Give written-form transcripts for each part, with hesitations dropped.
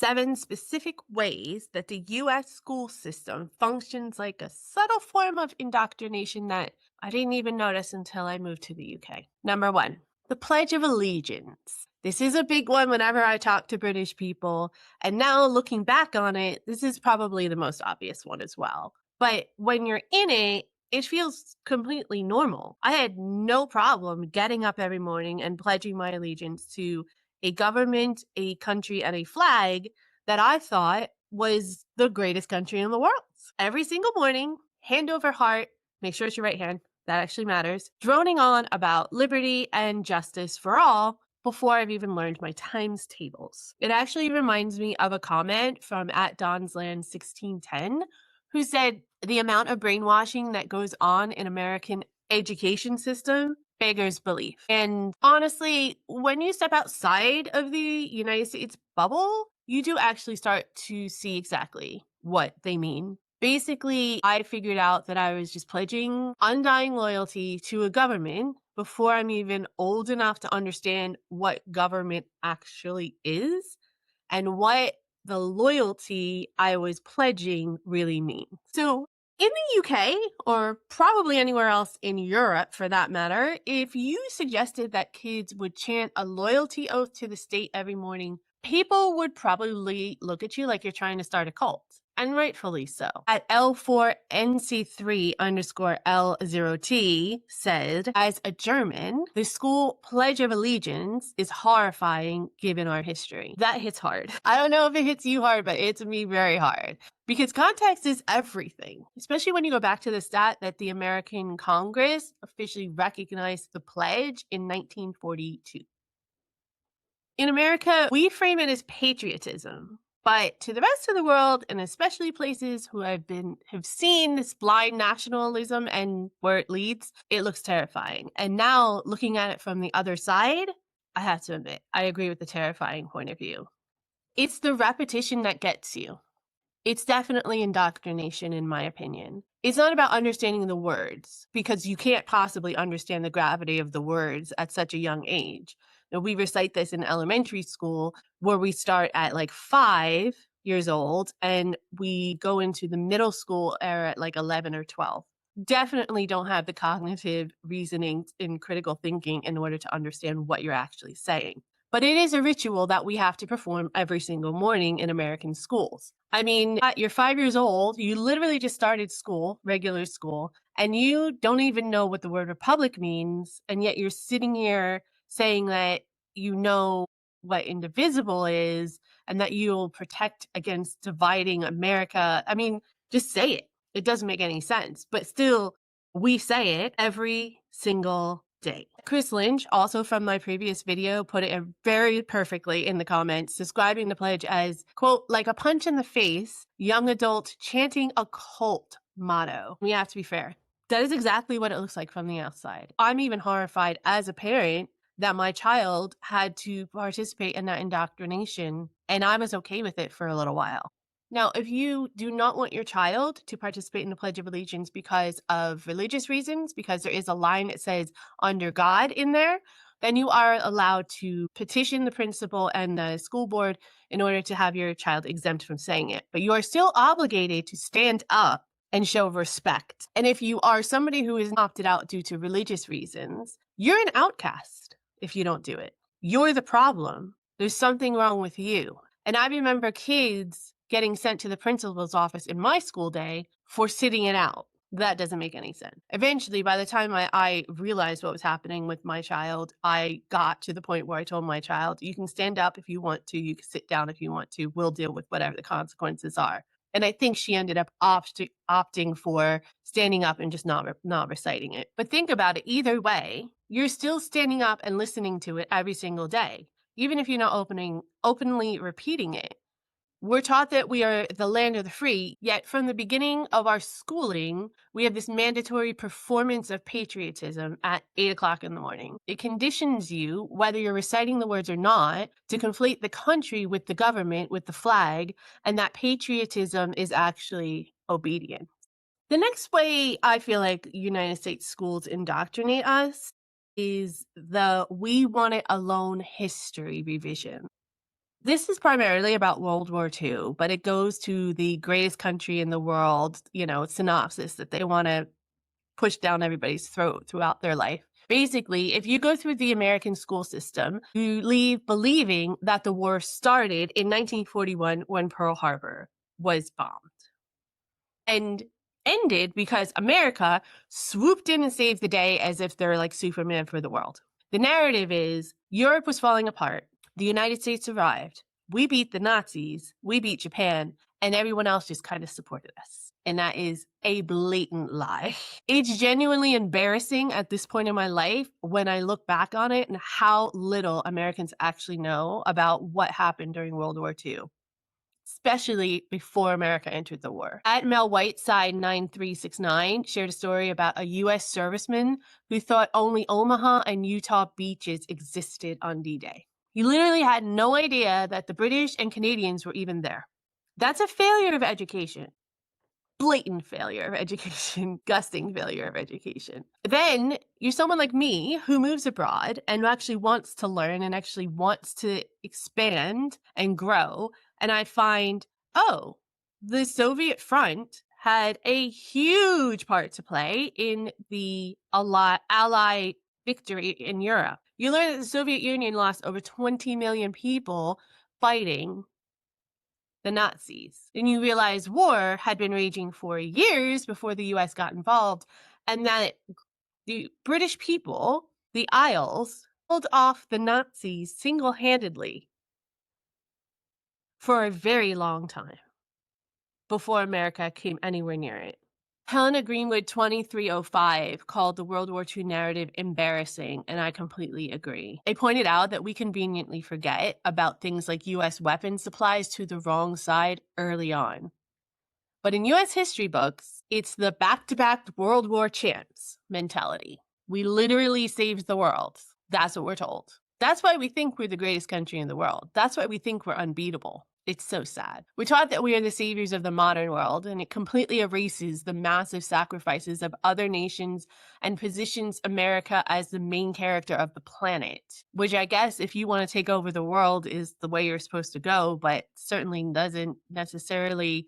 7 specific ways that the US school system functions like a subtle form of indoctrination that I didn't even notice until I moved to the UK. Number 1, the Pledge of Allegiance. This is a big one whenever I talk to British people. And now looking back on it, this is probably the most obvious one as well. But when you're in it, it feels completely normal. I had no problem getting up every morning and pledging my allegiance to a government, a country, and a flag that I thought was the greatest country in the world. Every single morning, hand over heart, make sure it's your right hand, that actually matters, droning on about liberty and justice for all before I've even learned my times tables. It actually reminds me of a comment from @DonsLand1610, who said the amount of brainwashing that goes on in American education system beggars belief. And honestly, when you step outside of the United States bubble, you do actually start to see exactly what they mean. Basically, I figured out that I was just pledging undying loyalty to a government before I'm even old enough to understand what government actually is and what the loyalty I was pledging really means. So in the UK, or probably anywhere else in Europe for that matter, if you suggested that kids would chant a loyalty oath to the state every morning, people would probably look at you like you're trying to start a cult. And rightfully so. At L4NC3_L0T said, as a German, the school Pledge of Allegiance is horrifying given our history. That hits hard. I don't know if it hits you hard, but it hits me very hard. Because context is everything, especially when you go back to the stat that the American Congress officially recognized the pledge in 1942. In America, we frame it as patriotism, but to the rest of the world, and especially places who have seen this blind nationalism and where it leads, it looks terrifying. And now looking at it from the other side, I have to admit, I agree with the terrifying point of view. It's the repetition that gets you. It's definitely indoctrination, in my opinion. It's not about understanding the words, because you can't possibly understand the gravity of the words at such a young age. Now, we recite this in elementary school, where we start at like 5 years old and we go into the middle school era at like 11 or 12. Definitely don't have the cognitive reasoning and critical thinking in order to understand what you're actually saying. But it is a ritual that we have to perform every single morning in American schools. I mean, you're 5 years old, you literally just started school, regular school, and you don't even know what the word republic means, and yet you're sitting here saying that you know what indivisible is and that you'll protect against dividing America. I mean, just say it. It doesn't make any sense, but still, we say it every single day. Chris Lynch, also from my previous video, put it very perfectly in the comments, describing the pledge as, quote, like a punch in the face, young adult chanting a cult motto. We have to be fair. That is exactly what it looks like from the outside. I'm even horrified as a parent that my child had to participate in that indoctrination, and I was okay with it for a little while. Now, if you do not want your child to participate in the Pledge of Allegiance because of religious reasons, because there is a line that says under God in there, then you are allowed to petition the principal and the school board in order to have your child exempt from saying it. But you are still obligated to stand up and show respect. And if you are somebody who is opted out due to religious reasons, you're an outcast if you don't do it. You're the problem. There's something wrong with you. And I remember kids getting sent to the principal's office in my school day for sitting it out. That doesn't make any sense. Eventually, by the time I realized what was happening with my child, I got to the point where I told my child, you can stand up if you want to, you can sit down if you want to, we'll deal with whatever the consequences are. And I think she ended up opting for standing up and just not reciting it. But think about it, either way, you're still standing up and listening to it every single day, even if you're not openly repeating it. We're taught that we are the land of the free, yet from the beginning of our schooling, we have this mandatory performance of patriotism at 8 o'clock in the morning. It conditions you, whether you're reciting the words or not, to conflate the country with the government, with the flag, and that patriotism is actually obedience. The next way I feel like United States schools indoctrinate us is the we want it alone history revision. This is primarily about World War II, but it goes to the greatest country in the world, synopsis that they want to push down everybody's throat throughout their life. Basically, if you go through the American school system, you leave believing that the war started in 1941 when Pearl Harbor was bombed and ended because America swooped in and saved the day as if they're like Superman for the world. The narrative is Europe was falling apart. The United States arrived. We beat the Nazis. We beat Japan. And everyone else just kind of supported us. And that is a blatant lie. It's genuinely embarrassing at this point in my life when I look back on it and how little Americans actually know about what happened during World War II, especially before America entered the war. At Mel Whiteside 9369 shared a story about a U.S. serviceman who thought only Omaha and Utah beaches existed on D-Day. He literally had no idea that the British and Canadians were even there. That's a failure of education. Blatant failure of education, gusting failure of education. Then you're someone like me who moves abroad and actually wants to learn and actually wants to expand and grow. And I find, oh, the Soviet front had a huge part to play in the Allied victory in Europe. You learn that the Soviet Union lost over 20 million people fighting the Nazis. And you realize war had been raging for years before the US got involved, and that the British people, the Isles, pulled off the Nazis single-handedly for a very long time before America came anywhere near it. Helena Greenwood 2305 called the World War II narrative embarrassing, and I completely agree. They pointed out that we conveniently forget about things like U.S. weapon supplies to the wrong side early on. But in U.S. history books, it's the back-to-back World War champs mentality. We literally saved the world. That's what we're told. That's why we think we're the greatest country in the world. That's why we think we're unbeatable. It's so sad. We're taught that we are the saviors of the modern world, and it completely erases the massive sacrifices of other nations and positions America as the main character of the planet, which I guess if you want to take over the world is the way you're supposed to go, but certainly doesn't necessarily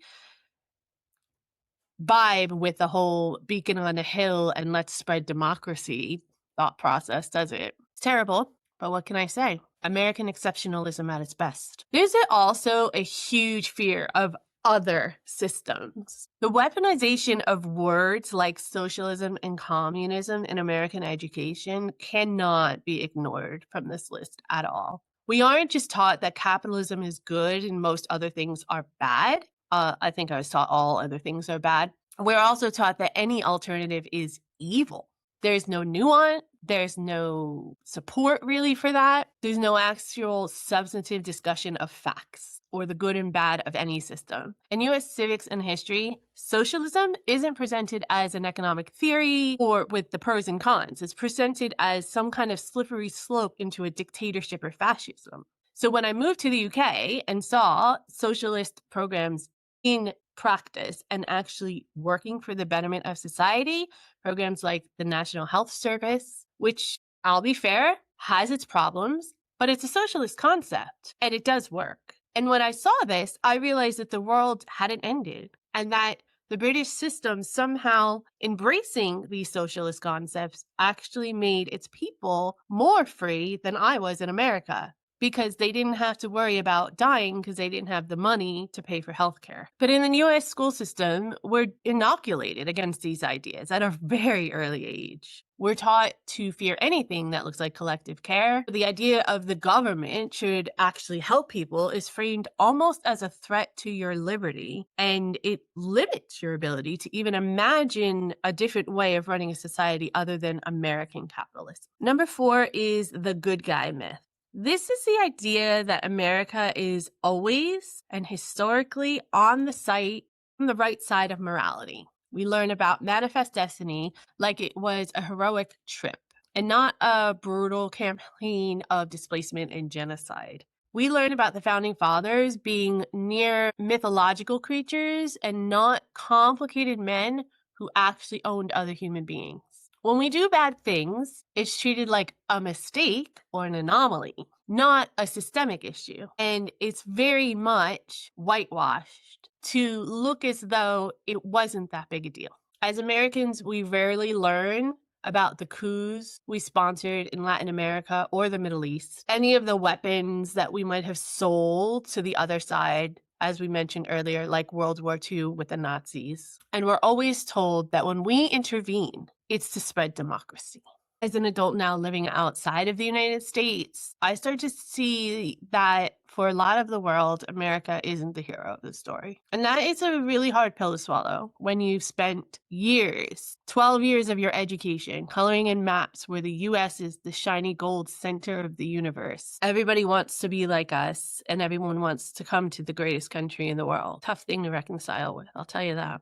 vibe with the whole beacon on a hill and let's spread democracy thought process, does it? It's terrible, but what can I say? American exceptionalism at its best. There's also a huge fear of other systems. The weaponization of words like socialism and communism in American education cannot be ignored from this list at all. We aren't just taught that capitalism is good and most other things are bad. I think I was taught all other things are bad. We're also taught that any alternative is evil. There's no nuance. There's no support really for that. There's no actual substantive discussion of facts or the good and bad of any system. In U.S. civics and history, socialism isn't presented as an economic theory or with the pros and cons. It's presented as some kind of slippery slope into a dictatorship or fascism. So when I moved to the UK and saw socialist programs in practice and actually working for the betterment of society, programs like the National Health Service, which, I'll be fair, has its problems, but it's a socialist concept and it does work. And when I saw this, I realized that the world hadn't ended and that the British system somehow embracing these socialist concepts actually made its people more free than I was in America, because they didn't have to worry about dying because they didn't have the money to pay for healthcare. But in the US school system, we're inoculated against these ideas at a very early age. We're taught to fear anything that looks like collective care. The idea of the government should actually help people is framed almost as a threat to your liberty, and it limits your ability to even imagine a different way of running a society other than American capitalism. Number 4 is the good guy myth. This is the idea that America is always and historically on the right side of morality. We learn about manifest destiny like it was a heroic trip and not a brutal campaign of displacement and genocide. We learn about the founding fathers being near mythological creatures and not complicated men who actually owned other human beings. When we do bad things, it's treated like a mistake or an anomaly. not a systemic issue. And it's very much whitewashed to look as though it wasn't that big a deal. As Americans, we rarely learn about the coups we sponsored in Latin America or the Middle East, any of the weapons that we might have sold to the other side, as we mentioned earlier, like World War II with the Nazis. And we're always told that when we intervene, it's to spread democracy. As an adult now living outside of the United States, I start to see that for a lot of the world, America isn't the hero of the story. And that is a really hard pill to swallow when you've spent years, 12 years of your education, coloring in maps where the US is the shiny gold center of the universe. Everybody wants to be like us, and everyone wants to come to the greatest country in the world. Tough thing to reconcile with, I'll tell you that.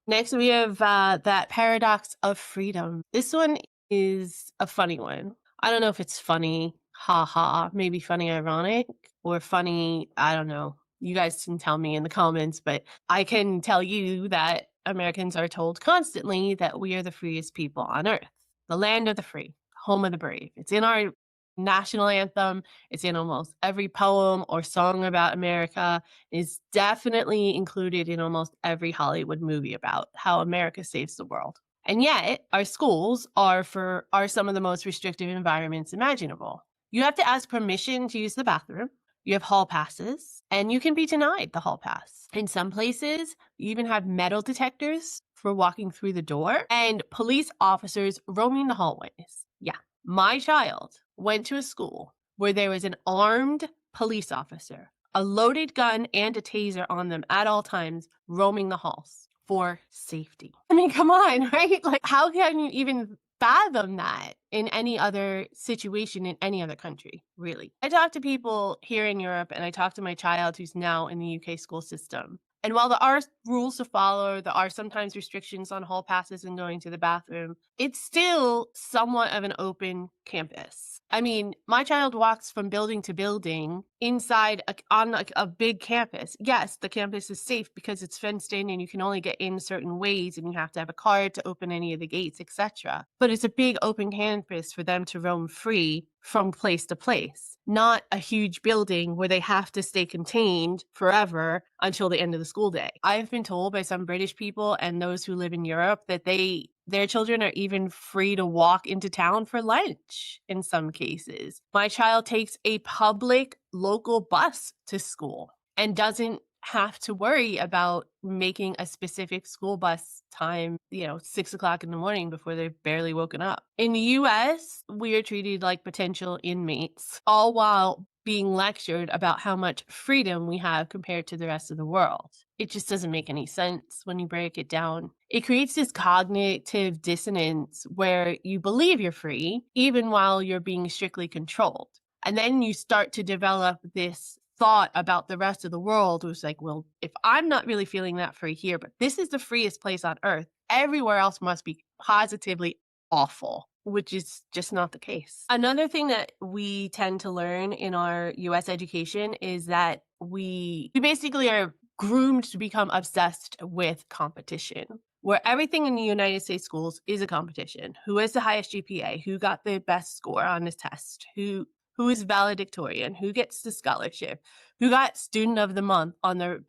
Next, we have that paradox of freedom. This one is a funny one. I don't know if it's funny, haha, maybe funny ironic, or funny, I don't know. You guys can tell me in the comments, but I can tell you that Americans are told constantly that we are the freest people on earth, the land of the free, home of the brave. It's in our national anthem. It's in almost every poem or song about America. Is definitely included in almost every Hollywood movie about how America saves the world. And yet, our schools are some of the most restrictive environments imaginable. You have to ask permission to use the bathroom. You have hall passes, and you can be denied the hall pass. In some places, you even have metal detectors for walking through the door and police officers roaming the hallways. Yeah, my child went to a school where there was an armed police officer, a loaded gun and a taser on them at all times, roaming the halls for safety. I mean, come on, right? Like, how can you even fathom that in any other situation in any other country, really? I talk to people here in Europe, and I talk to my child who's now in the UK school system. And while there are rules to follow, there are sometimes restrictions on hall passes and going to the bathroom, it's still somewhat of an open campus. I mean, my child walks from building to building inside on a big campus. Yes, the campus is safe because it's fenced in and you can only get in certain ways and you have to have a card to open any of the gates, etc. But it's a big open campus for them to roam free from place to place, not a huge building where they have to stay contained forever until the end of the school day. I've been told by some British people and those who live in Europe that their children are even free to walk into town for lunch in some cases. My child takes a public local bus to school and doesn't have to worry about making a specific school bus time, 6 o'clock in the morning before they've barely woken up. In the US, we are treated like potential inmates, all while being lectured about how much freedom we have compared to the rest of the world. It just doesn't make any sense when you break it down. It creates this cognitive dissonance where you believe you're free, even while you're being strictly controlled. And then you start to develop this thought about the rest of the world, was like, well, if I'm not really feeling that free here, but this is the freest place on earth, everywhere else must be positively awful, which is just not the case. Another thing that we tend to learn in our US education is that we basically are groomed to become obsessed with competition, where everything in the United States schools is a competition. Who has the highest GPA? Who got the best score on this test? Who is valedictorian? Who gets the scholarship? Who got student of the month on their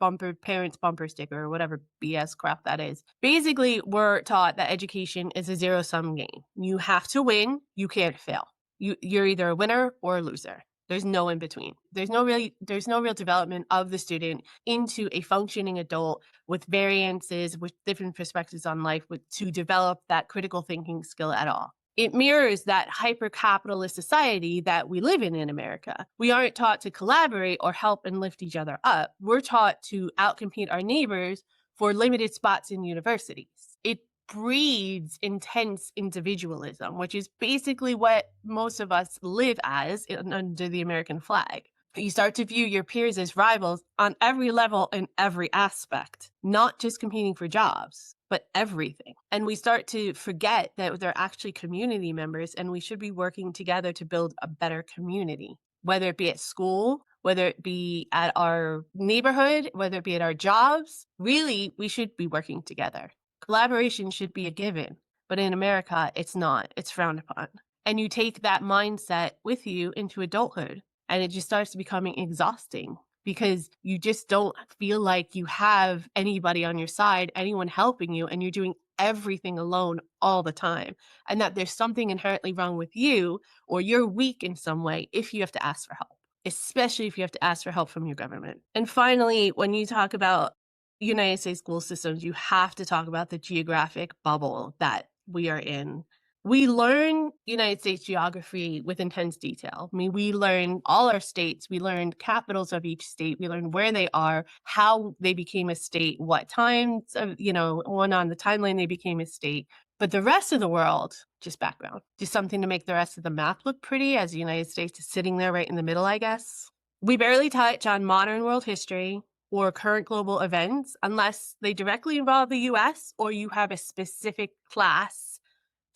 parents' bumper sticker or whatever BS crap that is? Basically, we're taught that education is a zero-sum game. You have to win. You can't fail. You're either a winner or a loser. There's no in between. There's no real development of the student into a functioning adult with variances, with different perspectives on life, to develop that critical thinking skill at all. It mirrors that hyper-capitalist society that we live in America. We aren't taught to collaborate or help and lift each other up. We're taught to outcompete our neighbors for limited spots in universities. It breeds intense individualism, which is basically what most of us live as under the American flag. You start to view your peers as rivals on every level and every aspect, not just competing for jobs, but everything. And we start to forget that they're actually community members and we should be working together to build a better community, whether it be at school, whether it be at our neighborhood, whether it be at our jobs. Really, we should be working together. Collaboration should be a given, but in America, it's not. It's frowned upon. And you take that mindset with you into adulthood. And it just starts becoming exhausting because you just don't feel like you have anybody on your side, anyone helping you, and you're doing everything alone all the time. And that there's something inherently wrong with you, or you're weak in some way if you have to ask for help, especially if you have to ask for help from your government. And finally, when you talk about United States school systems, you have to talk about the geographic bubble that we are in. We learn United States geography with intense detail. I mean, we learn all our states, we learned capitals of each state, we learn where they are, how they became a state, what times of, when on the timeline they became a state. But the rest of the world, just background, just something to make the rest of the map look pretty, as the United States is sitting there right in the middle, I guess. We barely touch on modern world history or current global events unless they directly involve the US or you have a specific class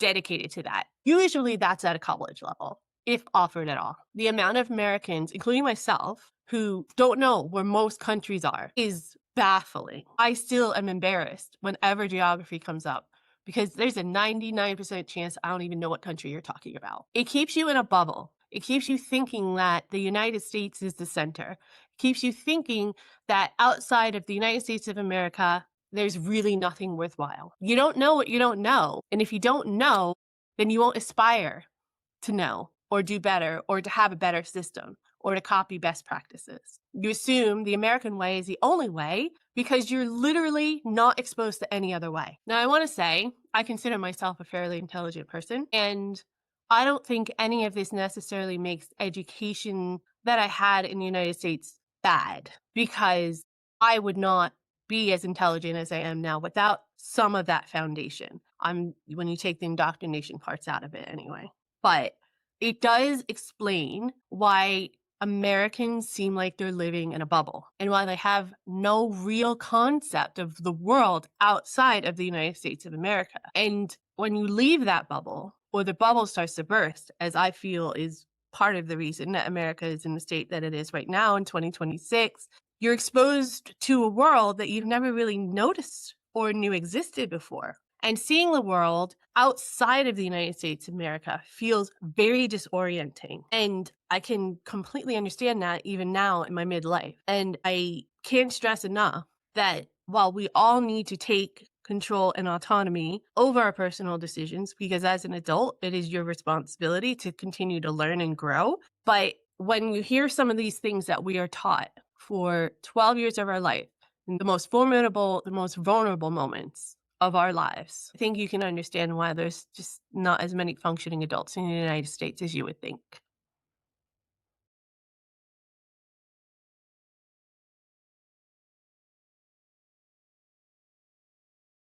dedicated to that. Usually that's at a college level, if offered at all. The amount of Americans, including myself, who don't know where most countries are is baffling. I still am embarrassed whenever geography comes up because there's a 99% chance I don't even know what country you're talking about. It keeps you in a bubble. It keeps you thinking that the United States is the center. It keeps you thinking that outside of the United States of America, there's really nothing worthwhile. You don't know what you don't know. And if you don't know, then you won't aspire to know or do better or to have a better system or to copy best practices. You assume the American way is the only way because you're literally not exposed to any other way. Now, I want to say I consider myself a fairly intelligent person, and I don't think any of this necessarily makes education that I had in the United States bad, because I would not be as intelligent as I am now without some of that foundation. When you take the indoctrination parts out of it anyway. But it does explain why Americans seem like they're living in a bubble and why they have no real concept of the world outside of the United States of America. And when you leave that bubble, or the bubble starts to burst, as I feel is part of the reason that America is in the state that it is right now in 2026, you're exposed to a world that you've never really noticed or knew existed before. And seeing the world outside of the United States of America feels very disorienting. And I can completely understand that even now in my midlife. And I can't stress enough that while we all need to take control and autonomy over our personal decisions, because as an adult, it is your responsibility to continue to learn and grow. But when you hear some of these things that we are taught for 12 years of our life, in the most formidable, the most vulnerable moments of our lives, I think you can understand why there's just not as many functioning adults in the United States as you would think.